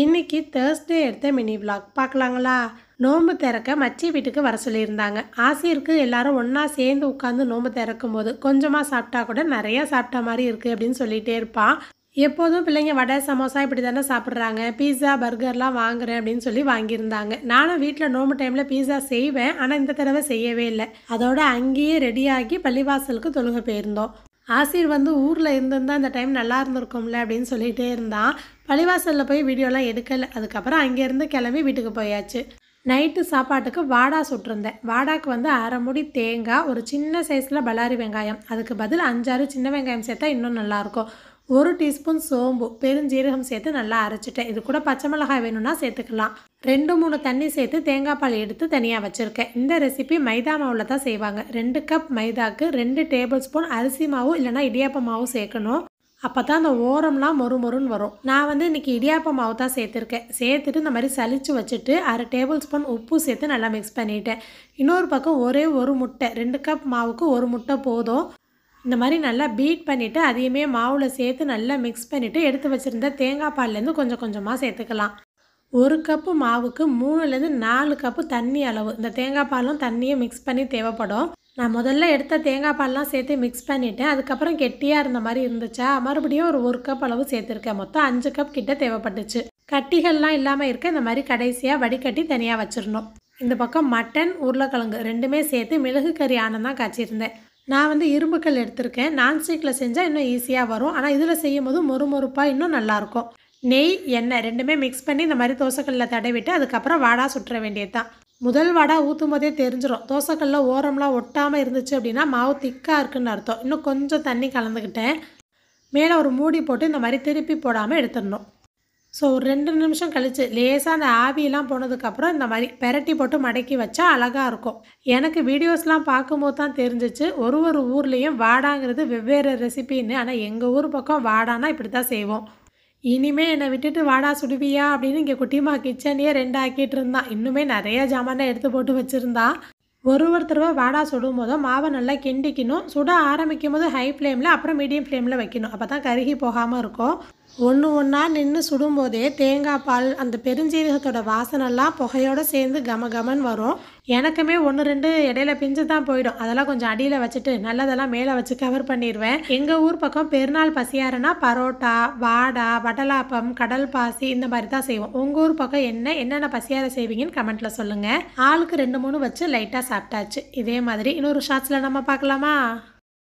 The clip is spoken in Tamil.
இன்னைக்கு தேர்ஸ்டே எடுத்த மினி விளாக் பார்க்கலாங்களா? நோன்பு திறக்க மச்சி வீட்டுக்கு வர சொல்லியிருந்தாங்க. ஆசிருக்கு எல்லாரும் ஒன்றா சேர்ந்து உட்காந்து நோன்பு திறக்கும் போது கொஞ்சமாக சாப்பிட்டா கூட நிறையா சாப்பிட்ட மாதிரி இருக்குது அப்படின்னு சொல்லிகிட்டே இருப்பான். எப்போதும் பிள்ளைங்க வடை சமோசா இப்படி தானே சாப்பிட்றாங்க. பீஸா பர்கர்லாம் வாங்குறேன் அப்படின்னு சொல்லி வாங்கியிருந்தாங்க. நானும் வீட்டில் நோன்பு டைமில் பீஸா செய்வேன், ஆனால் இந்த தடவை செய்யவே இல்லை. அதோட அங்கேயே ரெடியாகி பள்ளிவாசலுக்கு தொழுகை போயிருந்தோம். ஆசிர் வந்து ஊரில் இருந்திருந்தால் அந்த டைம் நல்லா இருந்திருக்கும்ல அப்படின்னு சொல்லிகிட்டே இருந்தான். பள்ளிவாசலில் போய் வீடியோலாம் எடுக்கலை. அதுக்கப்புறம் அங்கேருந்து கிளம்பி வீட்டுக்கு போயாச்சு. நைட்டு சாப்பாட்டுக்கு வாடா சுட்டிருந்தேன். வாடாக்கு வந்து அரை முடி தேங்காய், ஒரு சின்ன சைஸில் பல்லாரி வெங்காயம், அதுக்கு பதில் 5-6 சின்ன வெங்காயம் சேர்த்தா இன்னும் நல்லாயிருக்கும். 1 டீஸ்பூன் சோம்பு, பெருஞ்சீரகம் சேர்த்து நல்லா அரைச்சிட்டேன். இது கூட பச்சை மிளகாய் வேணும்னா சேர்த்துக்கலாம். 2-3 தண்ணி சேர்த்து தேங்காய் பால் எடுத்து தனியாக வச்சுருக்கேன். இந்த ரெசிபி மைதா மாவில் தான் செய்வாங்க. 2 கப் மைதாக்கு 2 டேபிள் ஸ்பூன் அரிசி மாவு இல்லைனா இடியாப்ப மாவு சேர்க்கணும். அப்போ தான் அந்த ஓரம்லாம் மொறுமொறுன்னு வரும். நான் வந்து இன்றைக்கி இடியாப்ப மாவு தான் சேர்த்துருக்கேன். சேர்த்துட்டு இந்த மாதிரி சலிச்சு வச்சுட்டு அரை டேபிள் ஸ்பூன் உப்பு சேர்த்து நல்லா மிக்ஸ் பண்ணிவிட்டேன். இன்னொரு பக்கம் ஒரே ஒரு முட்டை, 2 கப் மாவுக்கு 1 முட்டை போதும். இந்த மாதிரி நல்லா பீட் பண்ணிவிட்டு அதையுமே மாவில் சேர்த்து நல்லா மிக்ஸ் பண்ணிவிட்டு எடுத்து வச்சுருந்த தேங்காய் பால்லேருந்து கொஞ்சம் கொஞ்சமாக சேர்த்துக்கலாம். 1 கப்பு மாவுக்கு 3லேருந்து 4 கப்பு தண்ணி அளவு. இந்த தேங்காய் பாலும் தண்ணியும் மிக்ஸ் பண்ணி தேவைப்படும். நான் முதல்ல எடுத்த தேங்காய் பால்லாம் சேர்த்து மிக்ஸ் பண்ணிவிட்டேன். அதுக்கப்புறம் கெட்டியாக இருந்த மாதிரி இருந்துச்சா, மறுபடியும் ஒரு 1 கப் அளவு சேர்த்துருக்கேன். மொத்தம் 5 கப் கிட்ட தேவைப்பட்டுச்சு. கட்டிகள்லாம் இல்லாமல் இருக்க இந்த மாதிரி கடைசியாக வடிகட்டி தனியாக வச்சிடணும். இந்த பக்கம் மட்டன், உருளைக்கிழங்கு 2மே சேர்த்து மிளகு கறி ஆனந்தான் காய்ச்சிருந்தேன். நான் வந்து இரும்புக்கல் எடுத்திருக்கேன். நான்ஸ்டிக்கில் செஞ்சால் இன்னும் ஈஸியாக வரும். ஆனால் இதில் செய்யும் போது மொறுமொறுப்பாக இன்னும் நல்லாயிருக்கும். நெய், எண்ணெய் 2மே மிக்ஸ் பண்ணி இந்த மாதிரி தோசைக்கல்லில் தடவிட்டு அதுக்கப்புறம் வாடா சுட்டுற வேண்டியது தான். முதல் வாடா ஊற்றும் போதே தெரிஞ்சிடும். தோசைக்கல்லில் ஓரம்லாம் ஒட்டாமல் இருந்துச்சு அப்படின்னா மாவு திக்காக இருக்குன்னு அர்த்தம். இன்னும் கொஞ்சம் தண்ணி கலந்துக்கிட்டேன். மேலே ஒரு மூடி போட்டு இந்த மாதிரி திருப்பி போடாமல் எடுத்துடணும். ஸோ ஒரு 2 நிமிஷம் கழித்து லேசாக அந்த ஆவியெல்லாம் போனதுக்கப்புறம் இந்த மாதிரி பெரட்டி போட்டு மடக்கி வச்சா அழகாக இருக்கும். எனக்கு வீடியோஸ்லாம் பார்க்கும்போது தான் தெரிஞ்சிச்சு ஒரு ஊர்லேயும் வாடாங்கிறது வெவ்வேறு ரெசிபின்னு. ஆனால் எங்கள் ஊர் பக்கம் வாடானா இப்படி தான் செய்வோம். இனிமே என்னை விட்டுட்டு வாடா சுடுவியா அப்படின்னு இங்கே குட்டிமா கிச்சனையே 2 ஆக்கிட்டு இருந்தான். இன்னுமே நிறைய ஜாமானை எடுத்து போட்டு வச்சுருந்தா. ஒரு தடவை வாடா சுடும் போதும் மாவை நல்லா கிண்டிக்கணும். சுட ஆரம்பிக்கும் போது ஹை ஃப்ளேமில், அப்புறம் மீடியம் ஃப்ளேமில் வைக்கணும். அப்போ தான் கருகி போகாமல் இருக்கும். ஒன்றா நின்று சுடும்போதே தேங்காய் பால், அந்த பெருஞ்சீரகத்தோட வாசனைலாம் புகையோடு சேர்ந்து கமன்னு வரும். எனக்குமே 1-2 இடையில பிஞ்சு தான் போயிடும். அதெல்லாம் கொஞ்சம் அடியில் வச்சுட்டு நல்லதெல்லாம் மேலே வச்சு கவர் பண்ணிடுவேன். எங்கள் ஊர் பக்கம் பெருநாள் பசியாரனா பரோட்டா, வாடா, வடலாப்பம், கடல் பாசி இந்த மாதிரி தான் செய்வோம். உங்கள் ஊர் பக்கம் என்னென்ன பசியார செய்வீங்கன்னு கமெண்ட்டில் சொல்லுங்கள். ஆளுக்கு 2-3 வச்சு லைட்டாக சாப்பிட்டாச்சு. இதே மாதிரி இன்னொரு ஷார்ட்ஸில் நம்ம பார்க்கலாமா?